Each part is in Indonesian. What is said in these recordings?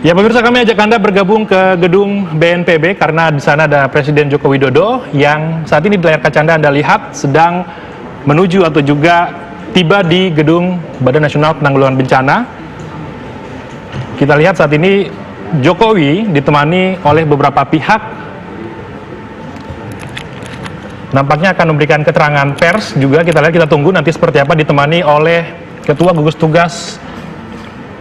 Ya pemirsa, kami ajak Anda bergabung ke gedung BNPB karena di sana ada Presiden Joko Widodo yang saat ini di layar kaca Anda lihat sedang menuju atau juga tiba di gedung Badan Nasional Penanggulangan Bencana. Kita lihat saat ini Jokowi ditemani oleh beberapa pihak. Nampaknya akan memberikan keterangan pers juga. Kita lihat, kita tunggu nanti seperti apa, ditemani oleh Ketua Gugus Tugas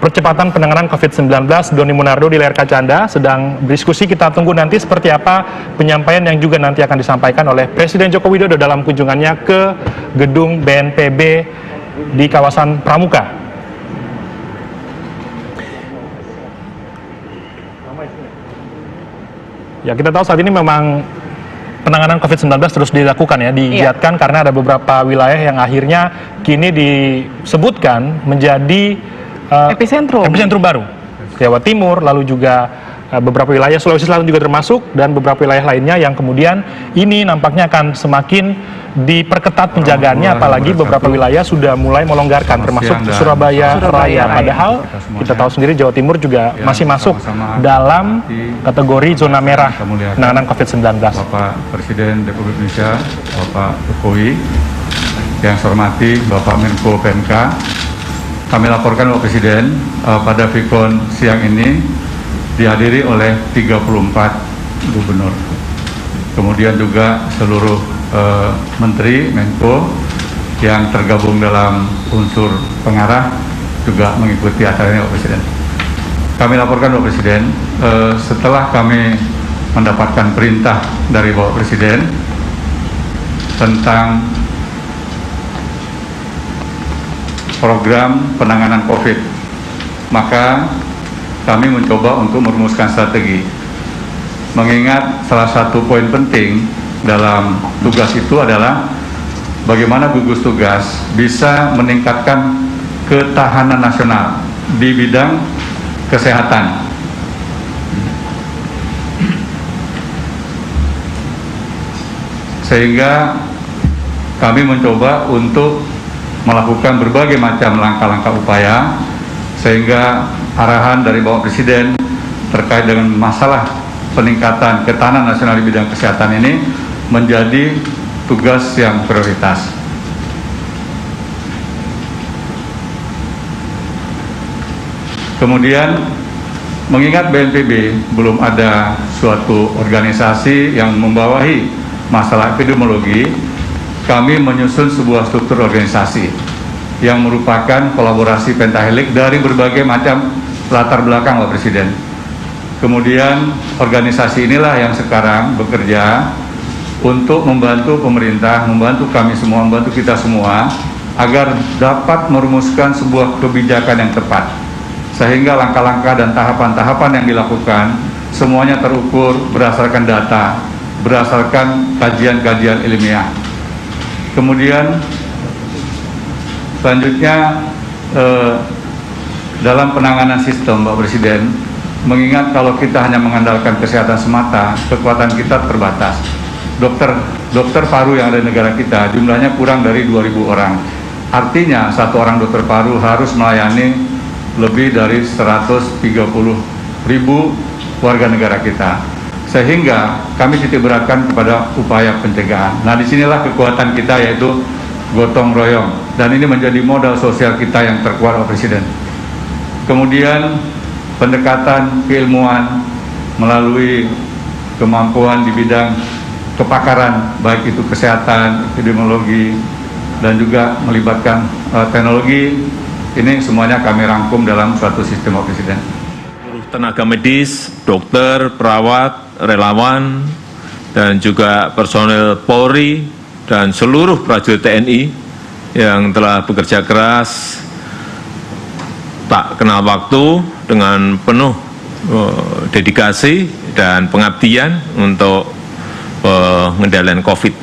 Percepatan Penanganan COVID-19 Doni Monardo di layar kaca Anda sedang berdiskusi. Kita tunggu nanti seperti apa penyampaian yang juga nanti akan disampaikan oleh Presiden Joko Widodo dalam kunjungannya ke gedung BNPB di kawasan Pramuka. Ya, kita tahu saat ini memang penanganan COVID-19 terus dilakukan ya, digiatkan karena ada beberapa wilayah yang akhirnya kini disebutkan menjadi epicentrum baru. Jawa Timur, lalu juga beberapa wilayah Sulawesi Selatan juga termasuk, dan beberapa wilayah lainnya yang kemudian ini nampaknya akan semakin diperketat penjagaannya, apalagi beberapa wilayah sudah mulai melonggarkan, termasuk Surabaya Raya. Padahal kita tahu sendiri Jawa Timur juga masih masuk dalam kategori zona merah penanganan COVID-19. Bapak Presiden Republik Indonesia, Bapak Jokowi, yang saya hormati Bapak Menko PMK, kami laporkan Bapak Presiden pada Vikon siang ini dihadiri oleh 34 gubernur. Kemudian juga seluruh menteri, Menko yang tergabung dalam unsur pengarah juga mengikuti acara ini Bapak Presiden. Kami laporkan Bapak Presiden, setelah kami mendapatkan perintah dari Bapak Presiden tentang program penanganan COVID, maka kami mencoba untuk merumuskan strategi. Mengingat salah satu poin penting dalam tugas itu adalah bagaimana gugus tugas bisa meningkatkan ketahanan nasional di bidang kesehatan. Sehingga kami mencoba untuk melakukan berbagai macam langkah-langkah upaya sehingga arahan dari Bapak Presiden terkait dengan masalah peningkatan ketahanan nasional di bidang kesehatan ini menjadi tugas yang prioritas. Kemudian mengingat BNPB belum ada suatu organisasi yang membawahi masalah epidemiologi, kami menyusun sebuah struktur organisasi yang merupakan kolaborasi pentahelik dari berbagai macam latar belakang Bapak Presiden. Kemudian organisasi inilah yang sekarang bekerja untuk membantu pemerintah, membantu kami semua, membantu kita semua agar dapat merumuskan sebuah kebijakan yang tepat. Sehingga langkah-langkah dan tahapan-tahapan yang dilakukan semuanya terukur berdasarkan data, berdasarkan kajian-kajian ilmiah. Kemudian selanjutnya dalam penanganan sistem Bapak Presiden, mengingat kalau kita hanya mengandalkan kesehatan semata, kekuatan kita terbatas. Dokter paru yang ada di negara kita jumlahnya kurang dari 2.000 orang. Artinya satu orang dokter paru harus melayani lebih dari 130.000 warga negara kita. Sehingga kami titik beratkan kepada upaya pencegahan. Nah, disinilah kekuatan kita, yaitu gotong royong, dan ini menjadi modal sosial kita yang terkuat Bapak Presiden. Kemudian pendekatan keilmuan melalui kemampuan di bidang kepakaran, baik itu kesehatan, epidemiologi, dan juga melibatkan teknologi, ini semuanya kami rangkum dalam suatu sistem Bapak Presiden. Tenaga medis, dokter, perawat, relawan, dan juga personel Polri dan seluruh prajurit TNI yang telah bekerja keras tak kenal waktu dengan penuh dedikasi dan pengabdian untuk pengendalian COVID.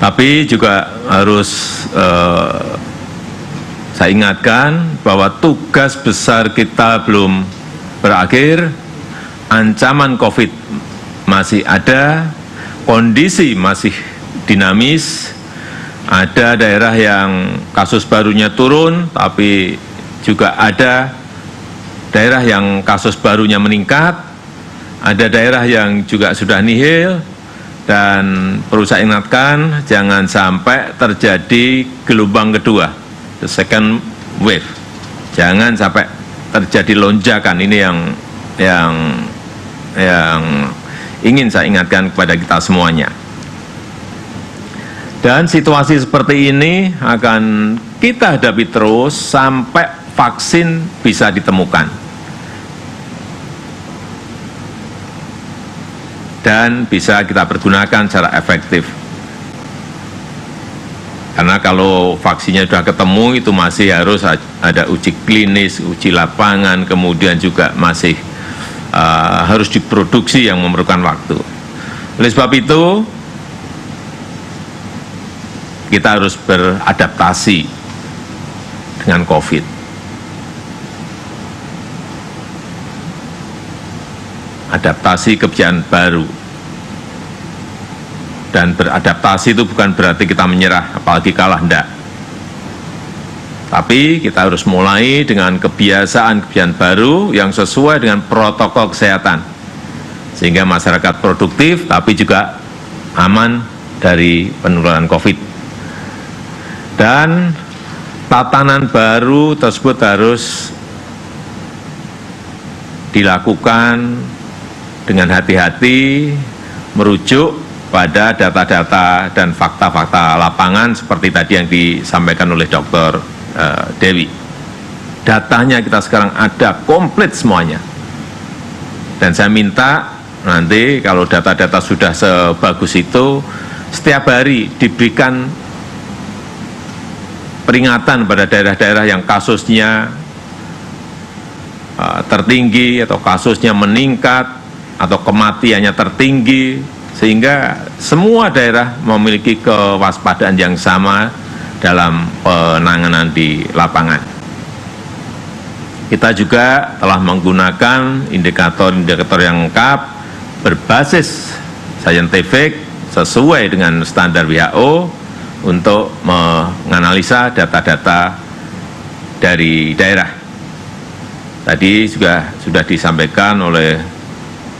Tapi juga harus saya ingatkan bahwa tugas besar kita belum berakhir, ancaman COVID masih ada, kondisi masih dinamis, ada daerah yang kasus barunya turun, tapi juga ada daerah yang kasus barunya meningkat, ada daerah yang juga sudah nihil, dan perlu saya ingatkan jangan sampai terjadi gelombang kedua, the second wave. Jangan sampai terjadi lonjakan. Ini yang ingin saya ingatkan kepada kita semuanya. Dan situasi seperti ini akan kita hadapi terus sampai vaksin bisa ditemukan. Dan bisa kita pergunakan secara efektif. Karena kalau vaksinnya sudah ketemu, itu masih harus ada uji klinis, uji lapangan, kemudian juga masih harus diproduksi yang memerlukan waktu. Oleh sebab itu, kita harus beradaptasi dengan COVID. Adaptasi kebiasaan baru. Dan beradaptasi itu bukan berarti kita menyerah, apalagi kalah, enggak. Tapi kita harus mulai dengan kebiasaan-kebiasaan baru yang sesuai dengan protokol kesehatan. Sehingga masyarakat produktif, tapi juga aman dari penularan COVID. Dan tatanan baru tersebut harus dilakukan dengan hati-hati, merujuk pada data-data dan fakta-fakta lapangan seperti tadi yang disampaikan oleh Dr. Dewi. Datanya kita sekarang ada komplit semuanya. Dan saya minta nanti kalau data-data sudah sebagus itu, setiap hari diberikan peringatan pada daerah-daerah yang kasusnya tertinggi atau kasusnya meningkat atau kematiannya tertinggi, sehingga semua daerah memiliki kewaspadaan yang sama dalam penanganan di lapangan. Kita juga telah menggunakan indikator-indikator yang lengkap berbasis saintifik sesuai dengan standar WHO untuk menganalisa data-data dari daerah. Tadi juga sudah disampaikan oleh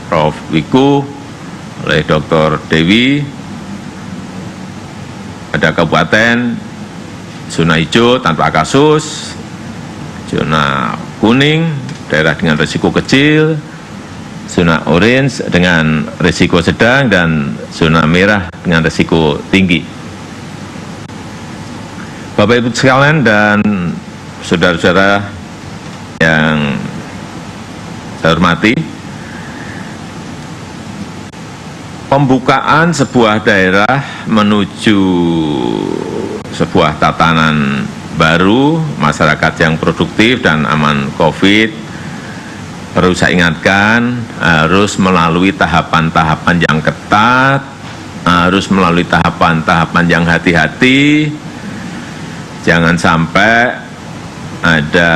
Prof. Wiku, oleh Dr. Dewi, ada kabupaten zona hijau tanpa kasus, zona kuning daerah dengan risiko kecil, zona orange dengan risiko sedang, dan zona merah dengan risiko tinggi. Bapak Ibu sekalian dan saudara-saudara yang saya hormati, pembukaan sebuah daerah menuju sebuah tatanan baru, masyarakat yang produktif dan aman COVID, perlu saya ingatkan harus melalui tahapan-tahapan yang ketat, harus melalui tahapan-tahapan yang hati-hati. Jangan sampai ada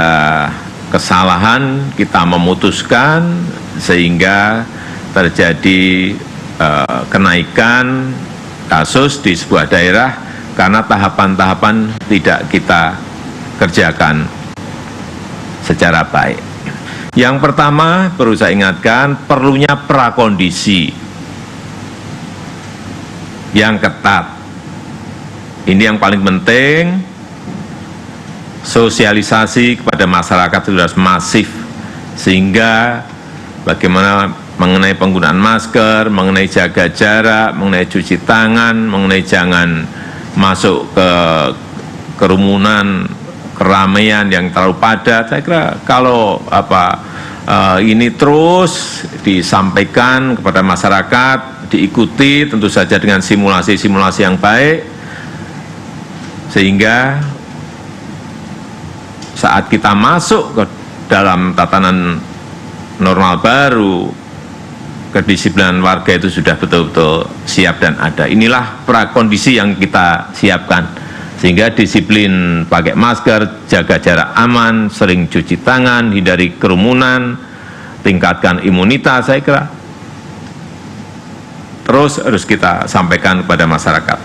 kesalahan kita memutuskan sehingga terjadi kenaikan kasus di sebuah daerah karena tahapan-tahapan tidak kita kerjakan secara baik. Yang pertama perlu saya ingatkan, perlunya prakondisi yang ketat. Ini yang paling penting. Sosialisasi kepada masyarakat sudah masif, sehingga bagaimana mengenai penggunaan masker, mengenai jaga jarak, mengenai cuci tangan, mengenai jangan masuk ke kerumunan, keramaian yang terlalu padat. Saya kira kalau ini terus disampaikan kepada masyarakat, diikuti tentu saja dengan simulasi-simulasi yang baik, sehingga saat kita masuk ke dalam tatanan normal baru, kedisiplinan warga itu sudah betul-betul siap dan ada. Inilah prakondisi yang kita siapkan, sehingga disiplin pakai masker, jaga jarak aman, sering cuci tangan, hindari kerumunan, tingkatkan imunitas. Saya kira terus harus kita sampaikan kepada masyarakat.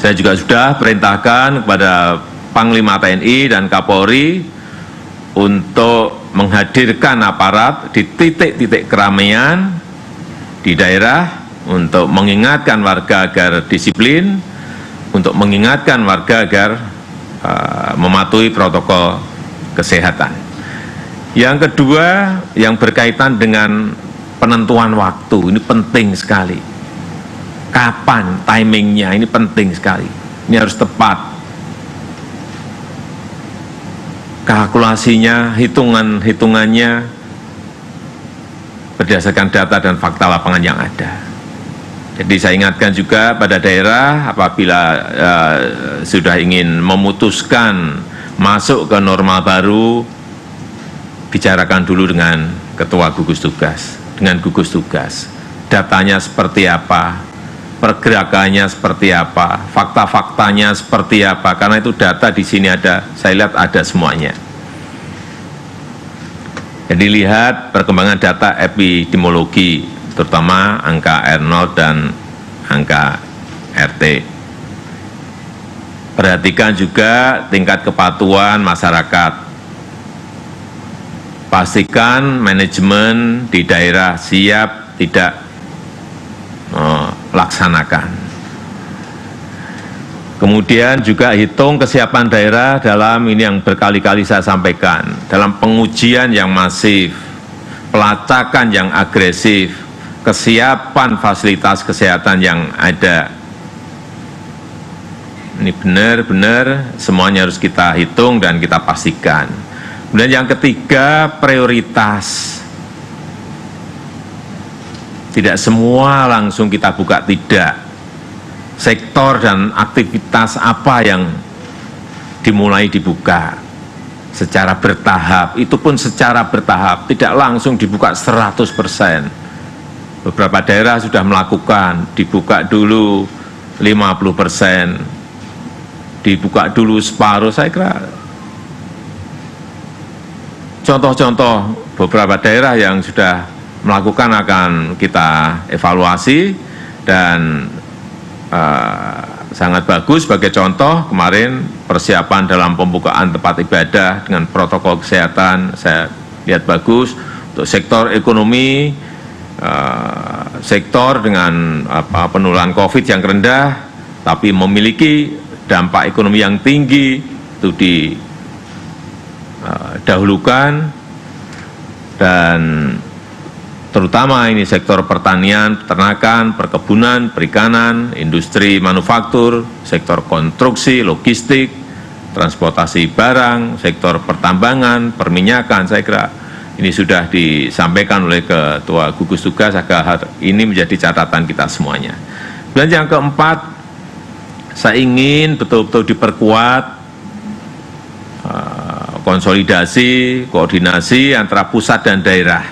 Saya juga sudah perintahkan kepada Panglima TNI dan Kapolri untuk menghadirkan aparat di titik-titik keramaian di daerah untuk mengingatkan warga agar disiplin, untuk mengingatkan warga agar mematuhi protokol kesehatan. Yang kedua, yang berkaitan dengan penentuan waktu, ini penting sekali. Kapan timingnya, ini penting sekali. Ini harus tepat. Kalkulasinya, hitungannya berdasarkan data dan fakta lapangan yang ada. Jadi saya ingatkan juga pada daerah apabila sudah ingin memutuskan masuk ke normal baru, bicarakan dulu dengan ketua gugus tugas, dengan gugus tugas. Datanya seperti apa, pergerakannya seperti apa, fakta-faktanya seperti apa, karena itu data di sini ada, saya lihat ada semuanya. Jadi lihat perkembangan data epidemiologi, terutama angka R0 dan angka RT. Perhatikan juga tingkat kepatuhan masyarakat. Pastikan manajemen di daerah siap tidak melaksanakan. Kemudian juga hitung kesiapan daerah dalam ini yang berkali-kali saya sampaikan, dalam pengujian yang masif, pelacakan yang agresif, kesiapan fasilitas kesehatan yang ada. Ini benar-benar semuanya harus kita hitung dan kita pastikan. Kemudian yang ketiga, prioritas. Tidak semua langsung kita buka, tidak. Sektor dan aktivitas apa yang dimulai dibuka secara bertahap, itu pun secara bertahap, tidak langsung dibuka 100%. Beberapa daerah sudah melakukan, dibuka dulu 50%, dibuka dulu separuh. Saya kira contoh-contoh beberapa daerah yang sudah melakukan akan kita evaluasi dan sangat bagus. Sebagai contoh, kemarin persiapan dalam pembukaan tempat ibadah dengan protokol kesehatan saya lihat bagus. Untuk sektor ekonomi, sektor dengan penularan COVID yang rendah tapi memiliki dampak ekonomi yang tinggi, itu didahulukan. Dan terutama ini sektor pertanian, peternakan, perkebunan, perikanan, industri manufaktur, sektor konstruksi, logistik, transportasi barang, sektor pertambangan, perminyakan. Saya kira ini sudah disampaikan oleh Ketua Gugus Tugas agar ini menjadi catatan kita semuanya. Dan yang keempat, saya ingin betul-betul diperkuat konsolidasi, koordinasi antara pusat dan daerah,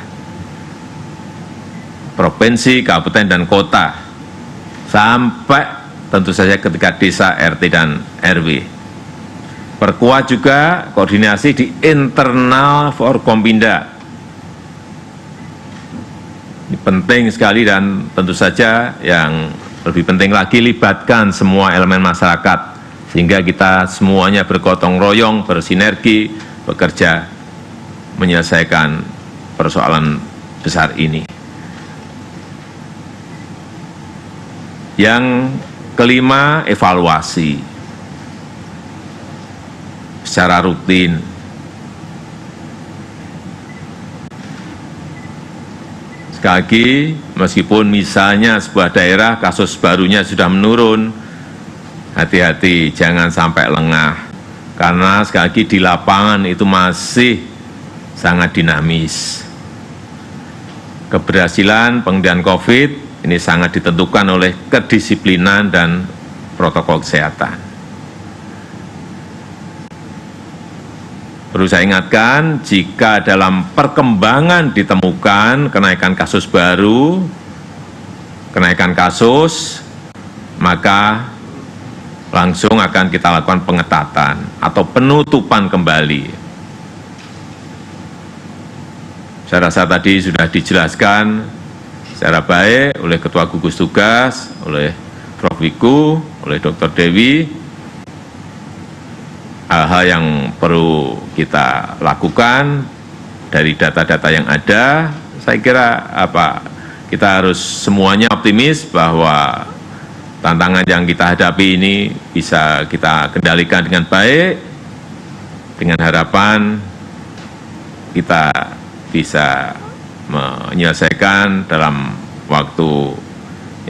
provinsi, kabupaten, dan kota, sampai tentu saja ketika desa, RT, dan RW. Perkuat juga koordinasi di internal Forkompinda. Ini penting sekali, dan tentu saja yang lebih penting lagi, libatkan semua elemen masyarakat, sehingga kita semuanya bergotong royong, bersinergi, bekerja menyelesaikan persoalan besar ini. Yang kelima, evaluasi secara rutin. Sekali lagi, meskipun misalnya sebuah daerah kasus barunya sudah menurun, hati-hati, jangan sampai lengah. Karena sekali lagi di lapangan itu masih sangat dinamis. Keberhasilan pengendalian COVID ini sangat ditentukan oleh kedisiplinan dan protokol kesehatan. Perlu saya ingatkan, jika dalam perkembangan ditemukan kenaikan kasus baru, kenaikan kasus, maka langsung akan kita lakukan pengetatan atau penutupan kembali. Saya rasa tadi sudah dijelaskan secara baik oleh Ketua Gugus Tugas, oleh Prof. Wiku, oleh Dr. Dewi, hal-hal yang perlu kita lakukan dari data-data yang ada, saya kira kita harus semuanya optimis bahwa tantangan yang kita hadapi ini bisa kita kendalikan dengan baik, dengan harapan kita bisa menyelesaikan dalam waktu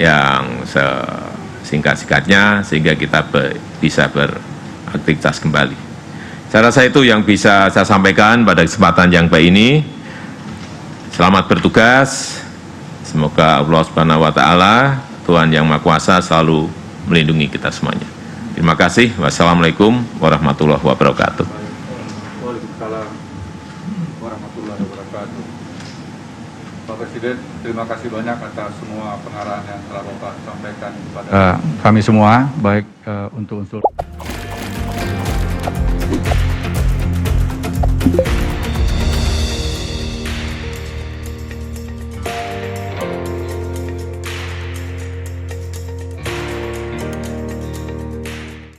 yang sesingkat-singkatnya sehingga kita bisa beraktivitas kembali. Saya rasa itu yang bisa saya sampaikan pada kesempatan yang baik ini. Selamat bertugas. Semoga Allah Subhanahu wa taala, Tuhan yang Maha Kuasa selalu melindungi kita semuanya. Terima kasih. Wassalamualaikum warahmatullahi wabarakatuh. Waalaikumsalam warahmatullahi wabarakatuh. Pak Presiden, terima kasih banyak atas semua pengarahan yang telah Bapak sampaikan kepada kami semua, baik untuk unsur